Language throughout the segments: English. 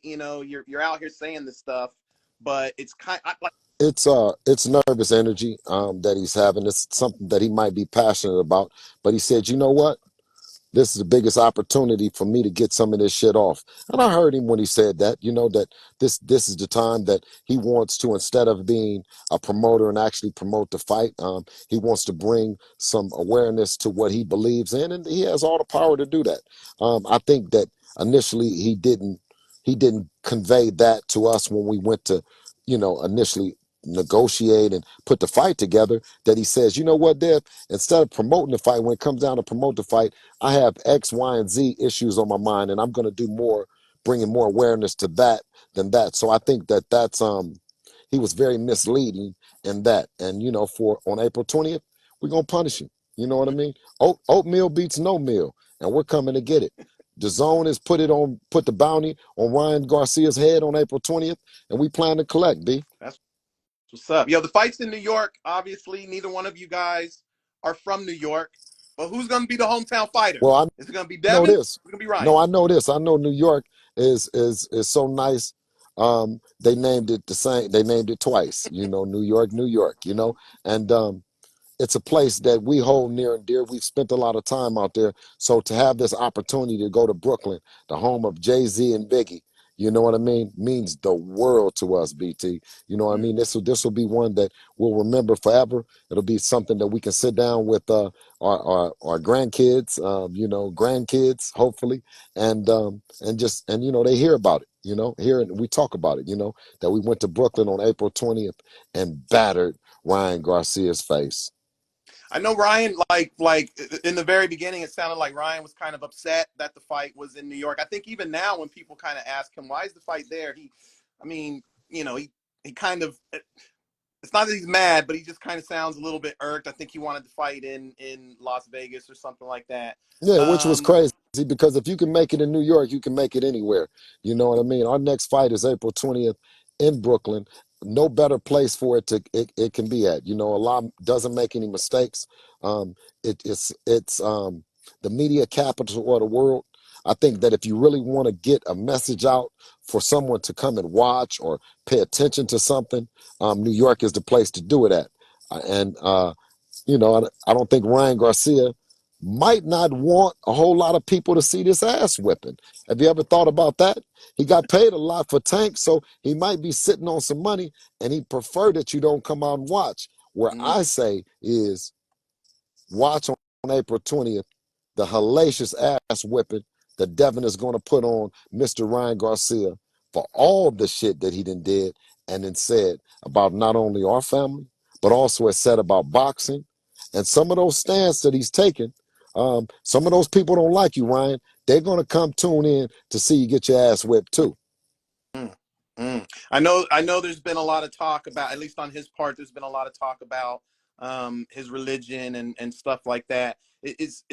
you're out here saying this stuff, but it's kind of like, It's nervous energy that he's having. It's something that he might be passionate about. But he said, you know what? This is the biggest opportunity for me to get some of this shit off. And I heard him when he said that, that this is the time that he wants to, instead of being a promoter and actually promote the fight, he wants to bring some awareness to what he believes in, and he has all the power to do that. I think that initially he didn't convey that to us when we went to, initially negotiate and put the fight together, that he says, you know what, Deb, instead of promoting the fight, when it comes down to promote the fight, I have X, Y, and Z issues on my mind, and I'm going to do more, bringing more awareness to that than that. So I think that he was very misleading in that. And for on April 20th, we're gonna punish him. You know what I mean? Oatmeal beats no meal, and we're coming to get it. The zone has put the bounty on Ryan Garcia's head on April 20th, and we plan to collect. B. that's what's up. The fight's in New York. Obviously, neither one of you guys are from New York, but who's going to be the hometown fighter? Well, I Is it going to be know Devin? Or is this. it going to be No, Ryan? I know this. I know New York is so nice. They named it the same. They named it twice. New York, New York. And it's a place that we hold near and dear. We've spent a lot of time out there. So to have this opportunity to go to Brooklyn, the home of Jay-Z and Biggie, you know what I mean, means the world to us, BT. You know what I mean? This will be one that we'll remember forever. It'll be something that we can sit down with our grandkids, grandkids, hopefully, and they hear about it. Hear it, and we talk about it. That we went to Brooklyn on April 20th and battered Ryan Garcia's face. I know Ryan, like in the very beginning, it sounded like Ryan was kind of upset that the fight was in New York. I think even now, when people kind of ask him why is the fight there, I mean, he kind of, it's not that he's mad, but he just kind of sounds a little bit irked. I think he wanted to fight in Las Vegas or something like that. Yeah, which was Um, crazy because if you can make it in New York, you can make it anywhere. You know what I mean? Our next fight is April 20th in Brooklyn. No better place for it can be at. A lot doesn't make any mistakes. It's the media capital of the world. I think that if you really want to get a message out for someone to come and watch or pay attention to something, New York is the place to do it at. And I don't think Ryan Garcia might not want a whole lot of people to see this ass whipping. Have you ever thought about that? He got paid a lot for Tank, so he might be sitting on some money, and he prefer that you don't come out and watch. Where mm, I say is watch on April 20th the hellacious ass whipping that Devin is going to put on Mr. Ryan Garcia for all the shit that he did and then said about not only our family, but also has said about boxing. And some of those stands that he's taken, some of those people don't like you, Ryan. They're going to come tune in to see you get your ass whipped too. mm, I know. There's been a lot of talk about, at least on his part, there's been a lot of talk about his religion and stuff like that. Is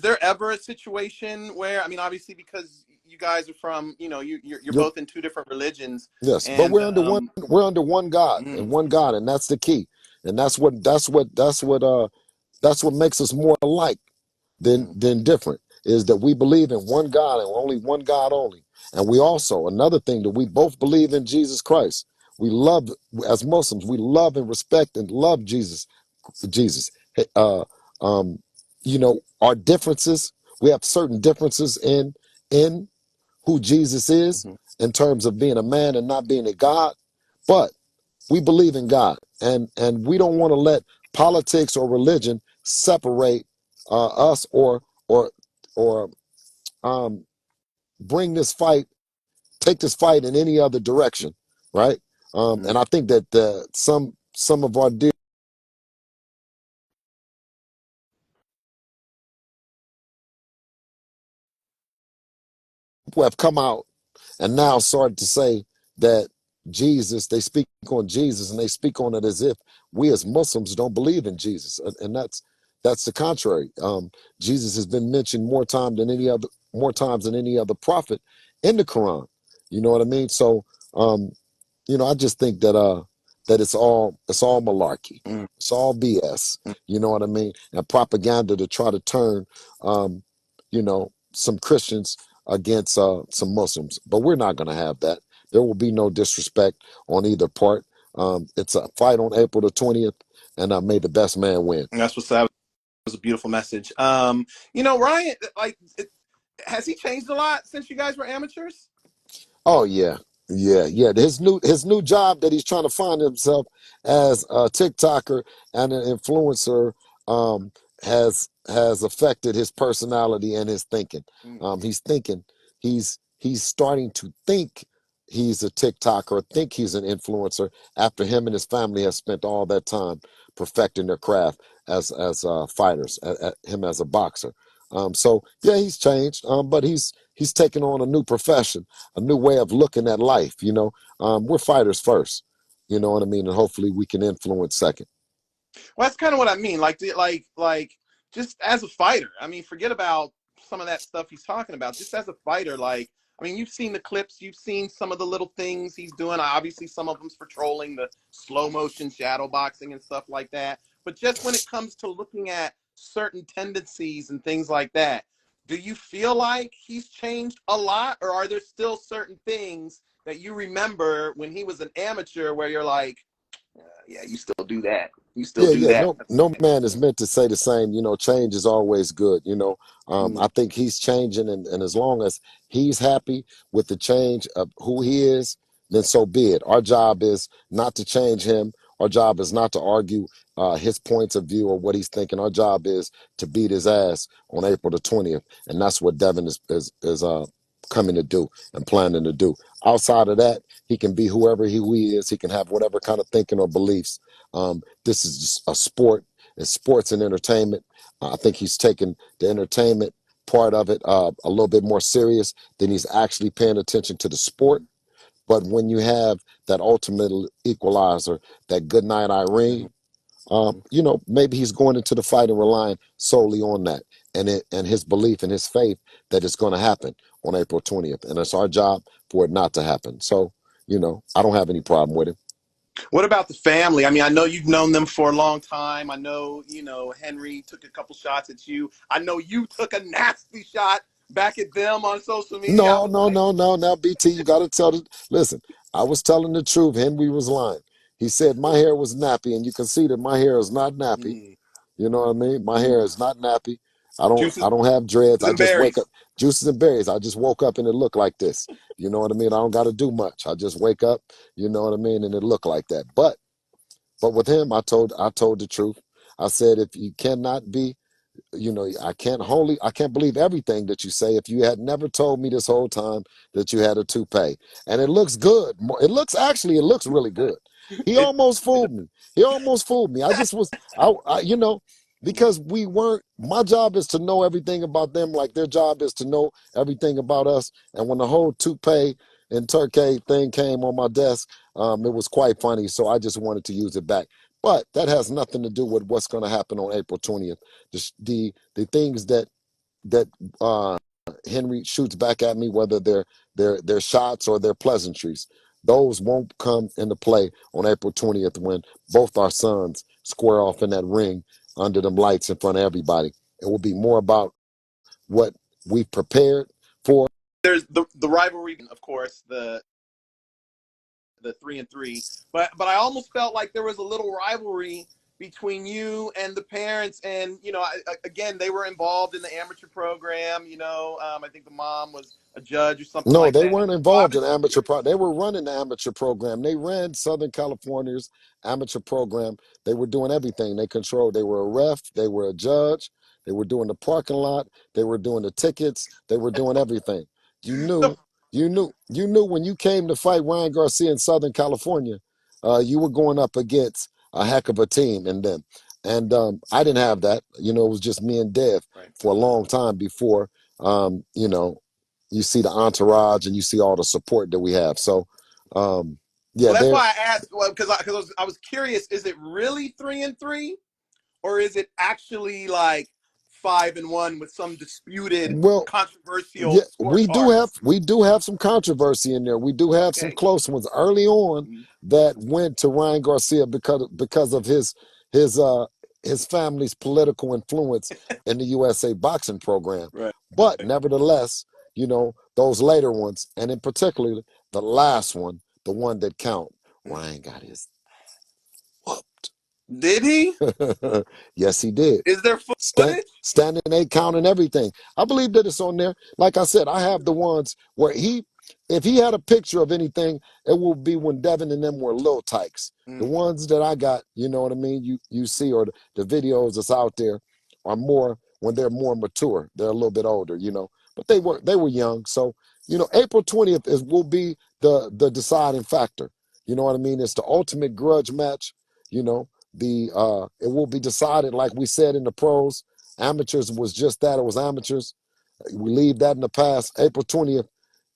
there ever a situation where, I mean, obviously because you guys are from, you're You're, both in two different religions, yes, but and we're under one God, and mm, one God, and that's the key. And that's what makes us more alike mm, than different, is that we believe in one God and only one God only. And we also, another thing, that we both believe in Jesus Christ. We love, as Muslims, we love and respect and love Jesus. Uh, um, our differences, we have certain differences in who Jesus is, mhm, in terms of being a man and not being a God, but we believe in God, and we don't want to let politics or religion separate us, or um, bring this fight, take this fight in any other direction, right? And mm. I think that some of our dear people have come out and now started to say that they speak on Jesus, and they speak on it as if we as Muslims don't believe in Jesus, and that's the contrary. Jesus has been mentioned more times than any other prophet in the Quran. You know what I mean? So, um, I just think that it's all malarkey. Mm, It's all BS. mm, You know what I mean? And propaganda to try to turn some Christians against some Muslims. But we're not going to have that. There will be no disrespect on either part. It's a fight on April the 20th, and may the best man win. And that's what's that was a beautiful message. Ryan, like, has he changed a lot since you guys were amateurs? Oh yeah, yeah. His new job that he's trying to find himself as a TikToker and an influencer um, has affected his personality and his thinking. Mm. He's thinking he's starting to think he's a TikToker, think he's an influencer after him and his family have spent all that time perfecting their craft as fighters, him as a boxer. So yeah, he's changed, but he's taken on a new profession, a new way of looking at life. We're fighters first. You know what I mean, and hopefully we can influence second. Well, that's kind of what I mean. Like, just as a fighter. I mean, forget about some of that stuff he's talking about. Just as a fighter, like, I mean, you've seen the clips, you've seen some of the little things he's doing. Obviously, some of them's for trolling, the slow motion shadow boxing and stuff like that. But just when it comes to looking at certain tendencies and things like that, do you feel like he's changed a lot, or are there still certain things that you remember when he was an amateur where you're like, yeah, you still do that. You still Yeah, do yeah. that. No man is meant to say the same. Change is always good. Mm. I think he's changing, and as long as he's happy with the change of who he is, then so be it. Our job is not to change him. Our job is not to argue his points of view or what he's thinking. Our job is to beat his ass on April the 20th, and that's what Devin is coming to do and planning to do. Outside of that, he can be whoever he is. He can have whatever kind of thinking or beliefs. This is just a sport. It's sports and entertainment. I think he's taken the entertainment part of it a little bit more serious than he's actually paying attention to the sport. But when you have that ultimate equalizer, that good night Mm-hmm. Irene, maybe he's going into the fight and relying solely on that and his belief and his faith that it's going to happen on April 20th. And it's our job for it not to happen. So, I don't have any problem with it. What about the family? I mean, I know you've known them for a long time. I know, Henry took a couple shots at you. I know you took a nasty shot back at them on social media. I No, was no, like, no, no. Now, BT, you got to tell the. Listen, I was telling the truth. Henry was lying. He said my hair was nappy, and you can see that my hair is not nappy. mm, You know what I mean? My hair is not nappy. I don't. juices I don't have dreads. I and just wake up. berries. Juices and berries. I just woke up and it looked like this. You know what I mean? I don't got to do much. I just wake up. You know what I mean? And it looked like that. But with him, I told the truth. I said if you cannot be, I can't believe everything that you say if you had never told me this whole time that you had a toupee. And it looks good. It looks really good. He It, almost fooled me. I just was because we weren't my job is to know everything about them like their job is to know everything about us. And when the whole toupee and turkey thing came on my desk, it was quite funny. So I just wanted to use it back. But that has nothing to do with what's going to happen on April 20th. The things that uh, Henry shoots back at me, whether they're shots or they're pleasantries, those won't come into play on April 20th when both our sons square off in that ring under them lights in front of everybody. It will be more about what we've prepared for. there's the rivalry, of course, the 3-3. But I almost felt like there was a little rivalry between you and the parents, and again, they were involved in the amateur program. I think the mom was a judge or something No, like they that. weren't So involved in obviously, amateur they were running the amateur program. They ran Southern California's amateur program. They were doing everything. They were a ref, they were a judge, they were doing the parking lot, they were doing the tickets, they were doing everything. You the knew, you knew when you came to fight Ryan Garcia in Southern California, you were going up against a heck of a team in them. And I didn't have that. It was just me and Dev right. for a long time before you see the entourage and you see all the support that we have. So, yeah, Well, that's they're why I asked. Well, because I was curious. Is it really 3-3, or is it actually like 5-1 with some disputed, well, controversial yeah, scorecards? we do have some controversy in there. We do have some Okay. close ones early on Mhm. that went to Ryan Garcia because of his uh his family's political influence in the USA boxing program. Right. But nevertheless, those later ones, and in particular the last one, the one that count, Ryan got his whooped. Did he? Yes, he did. Is there footage? Standing 8 count and everything. I believe that it's on there. Like I said, I have the ones where if he had a picture of anything, it will be when Devin and them were little tykes. The Mm, ones that I got, you know what I mean? You see, or the videos that's out there are more when they're more mature. They're a little bit older, but they were young. So, April 20th will be the deciding factor. You know what I mean? It's the ultimate grudge match. You know, it will be decided, like we said in the pros. Amateurs was just that. It was amateurs. We leave that in the past. April 20th,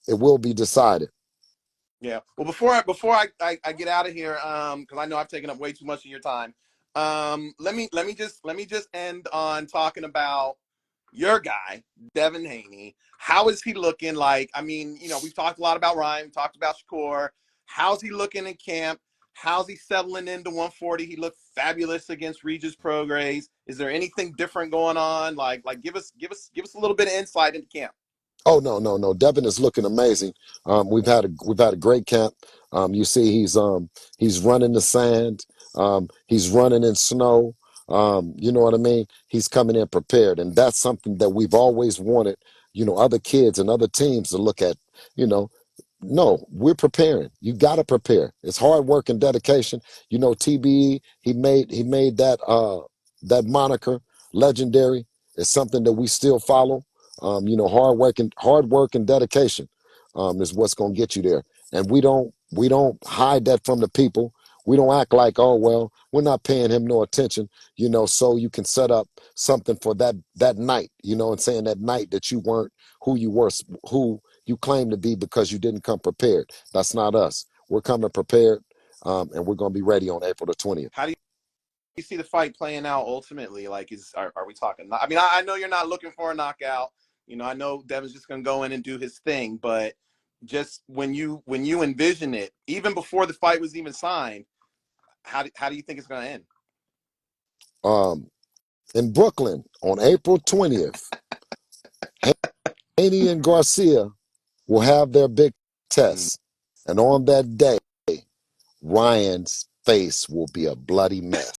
it will be decided. yeah. Well, before I get out of here, because I know I've taken up way too much of your time. Let me just end on talking about your guy, Devin Haney. How is he looking? Like, I mean, we've talked a lot about Ryan, we talked about Shakur. How's he looking in camp? How's he settling into 140? He looked fabulous against Regis Prograis. Is there anything different going on? Like give us a little bit of insight into camp. Oh, no, no, no. Devin is looking amazing. We've had a great camp. You see, he's running the sand. He's running in snow. You know what I mean? He's coming in prepared, and that's something that we've always wanted. Other kids and other teams to look at. You know, no, we're preparing. You got to prepare. It's hard work and dedication. TBE, he made that moniker legendary. It's something that we still follow. Hard work and dedication is what's going to get you there. And we don't hide that from the people. We don't act like, oh well, we're not paying him no attention, so you can set up something for that night, and saying that night that you weren't who you claim to be because you didn't come prepared. That's not us. We're coming prepared, and we're going to be ready on April the 20th. How do you see the fight playing out ultimately? Like, are we talking? I mean, I know you're not looking for a knockout. I know Devin's just gonna go in and do his thing, but just when you envision it, even before the fight was even signed, how do you think it's gonna end? Um, in Brooklyn on April 20th, Haney and Garcia will have their big Mm. test. And on that day, Ryan's face will be a bloody mess.